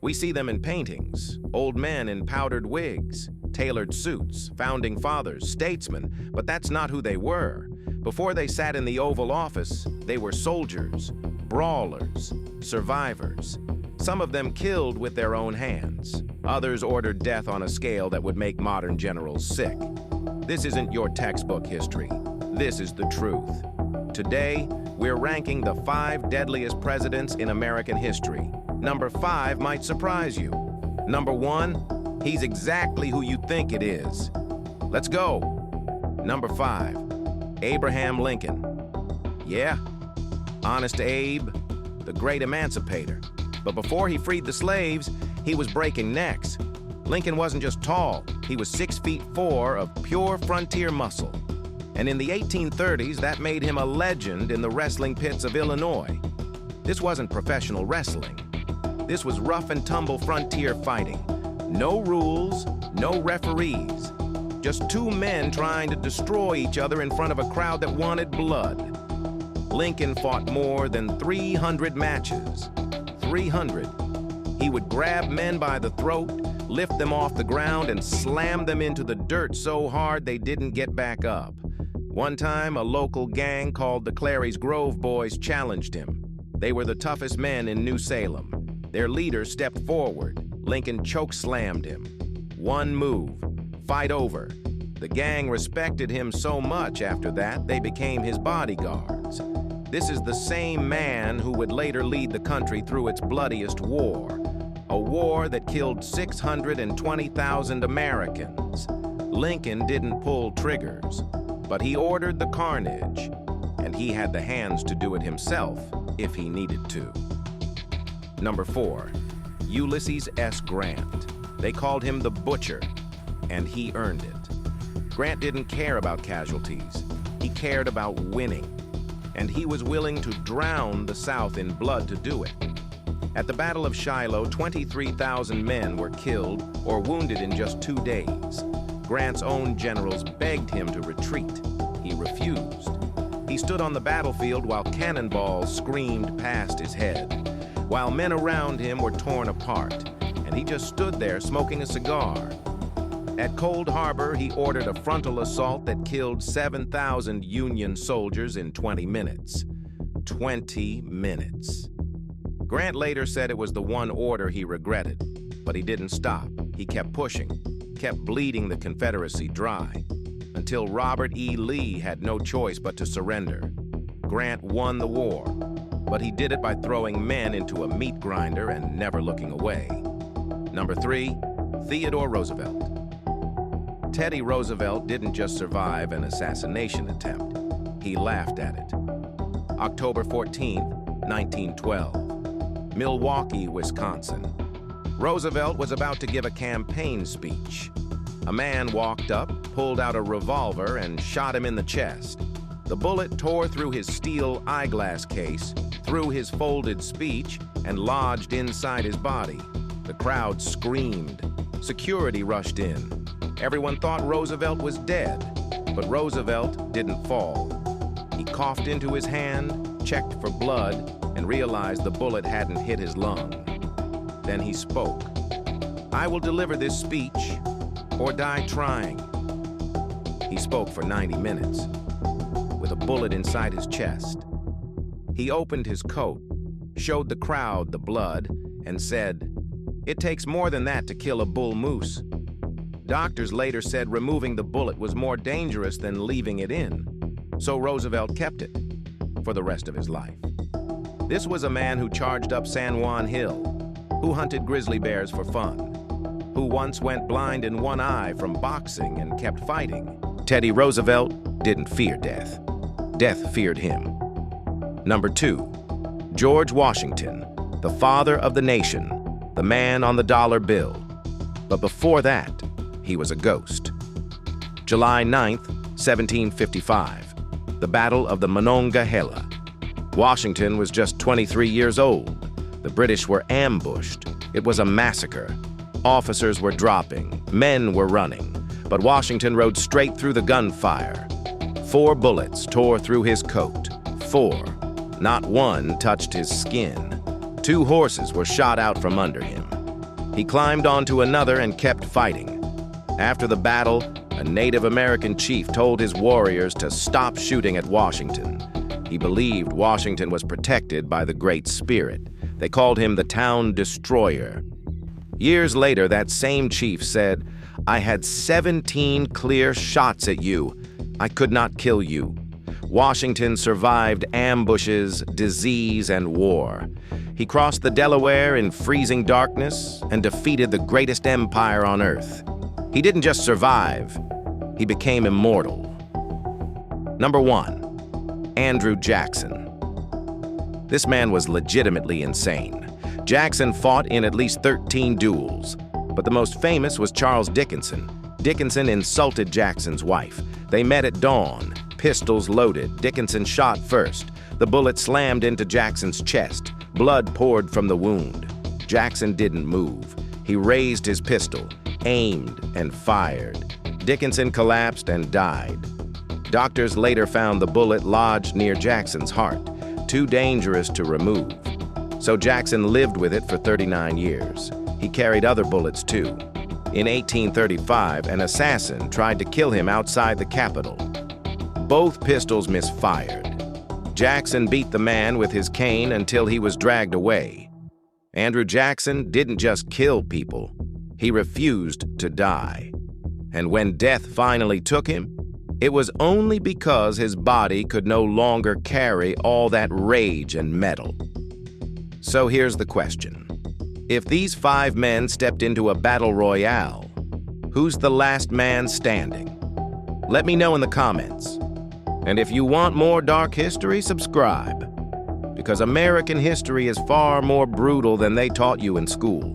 We see them in paintings, old men in powdered wigs, tailored suits, founding fathers, statesmen, but that's not who they were. Before they sat in the Oval Office, they were soldiers, brawlers, survivors. Some of them killed with their own hands. Others ordered death on a scale that would make modern generals sick. This isn't your textbook history. This is the truth. Today, we're ranking the 5 deadliest presidents in American history. Number 5 might surprise you. Number 1, he's exactly who you think it is. Let's go. Number 5, Abraham Lincoln. Yeah, Honest Abe, the great emancipator. But before he freed the slaves, he was breaking necks. Lincoln wasn't just tall, he was 6'4" of pure frontier muscle. And in the 1830s, that made him a legend in the wrestling pits of Illinois. This wasn't professional wrestling. This was rough and tumble frontier fighting. No rules, no referees. Just 2 men trying to destroy each other in front of a crowd that wanted blood. Lincoln fought more than 300 matches. 300. He would grab men by the throat, lift them off the ground, and slam them into the dirt so hard they didn't get back up. One time, a local gang called the Clary's Grove Boys challenged him. They were the toughest men in New Salem. Their leader stepped forward. Lincoln choke-slammed him. One move. Fight over. The gang respected him so much after that, they became his bodyguards. This is the same man who would later lead the country through its bloodiest war. A war that killed 620,000 Americans. Lincoln didn't pull triggers, but he ordered the carnage, and he had the hands to do it himself if he needed to. Number 4, Ulysses S. Grant. They called him the Butcher, and he earned it. Grant didn't care about casualties. He cared about winning, and he was willing to drown the South in blood to do it. At the Battle of Shiloh, 23,000 men were killed or wounded in just 2 days. Grant's own generals begged him to retreat. He refused. He stood on the battlefield while cannonballs screamed past his head, while men around him were torn apart, and he just stood there smoking a cigar. At Cold Harbor, he ordered a frontal assault that killed 7,000 Union soldiers in 20 minutes. 20 minutes. Grant later said it was the one order he regretted, but he didn't stop. He kept pushing, kept bleeding the Confederacy dry, until Robert E. Lee had no choice but to surrender. Grant won the war, but he did it by throwing men into a meat grinder and never looking away. Number 3, Theodore Roosevelt. Teddy Roosevelt didn't just survive an assassination attempt. He laughed at it. October 14, 1912. Milwaukee, Wisconsin. Roosevelt was about to give a campaign speech. A man walked up, pulled out a revolver, and shot him in the chest. The bullet tore through his steel eyeglass case, through his folded speech, and lodged inside his body. The crowd screamed. Security rushed in. Everyone thought Roosevelt was dead, but Roosevelt didn't fall. He coughed into his hand, checked for blood, and realized the bullet hadn't hit his lung. Then he spoke. "I will deliver this speech or die trying." He spoke for 90 minutes, with a bullet inside his chest. He opened his coat, showed the crowd the blood, and said, "It takes more than that to kill a bull moose." Doctors later said removing the bullet was more dangerous than leaving it in, so Roosevelt kept it for the rest of his life. This was a man who charged up San Juan Hill, who hunted grizzly bears for fun, who once went blind in one eye from boxing and kept fighting. Teddy Roosevelt didn't fear death. Death feared him. Number 2, George Washington, the father of the nation, the man on the dollar bill. But before that, he was a ghost. July 9th, 1755, the Battle of the Monongahela. Washington was just 23 years old. The British were ambushed. It was a massacre. Officers were dropping, men were running, but Washington rode straight through the gunfire. 4 bullets tore through his coat. 4. Not one touched his skin. 2 horses were shot out from under him. He climbed onto another and kept fighting. After the battle, a Native American chief told his warriors to stop shooting at Washington. He believed Washington was protected by the Great Spirit. They called him the Town Destroyer. Years later, that same chief said, "I had 17 clear shots at you. I could not kill you." Washington survived ambushes, disease, and war. He crossed the Delaware in freezing darkness and defeated the greatest empire on earth. He didn't just survive, he became immortal. Number 1, Andrew Jackson. This man was legitimately insane. Jackson fought in at least 13 duels, but the most famous was Charles Dickinson. Dickinson insulted Jackson's wife. They met at dawn, pistols loaded. Dickinson shot first. The bullet slammed into Jackson's chest. Blood poured from the wound. Jackson didn't move. He raised his pistol, aimed, and fired. Dickinson collapsed and died. Doctors later found the bullet lodged near Jackson's heart, too dangerous to remove. So Jackson lived with it for 39 years. He carried other bullets too. In 1835, an assassin tried to kill him outside the Capitol. Both pistols misfired. Jackson beat the man with his cane until he was dragged away. Andrew Jackson didn't just kill people, he refused to die. And when death finally took him, it was only because his body could no longer carry all that rage and metal. So here's the question. If these 5 men stepped into a battle royale, who's the last man standing? Let me know in the comments. And if you want more dark history, subscribe. Because American history is far more brutal than they taught you in school.